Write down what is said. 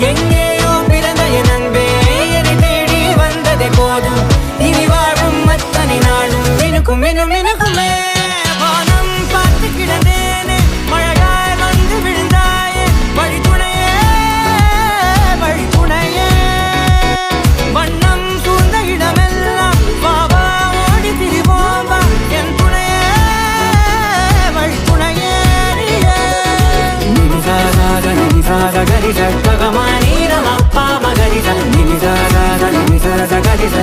எங்கேயோ பிறந்த என் அன்பே என்னை தேடி வந்ததே போதும். இனி வாழும் அத்தனை நாளும் மினுக்கும் மினும் மினுக்குமே. வானம் பார்த்து கிடந்தேனே மழையாய் வந்து விழுந்தாயே வழித்துணையே வழித்துணையே. வண்ணம் சூழ்ந்த இடமெல்லாம் வாவா ஓடி திரிவோம் வா என் துணையே வழித்துணையே. நினிசாத நினிசாத கரிச பகமானி ரமப்பா மகரிச நினிசாத நினிசாத கரிச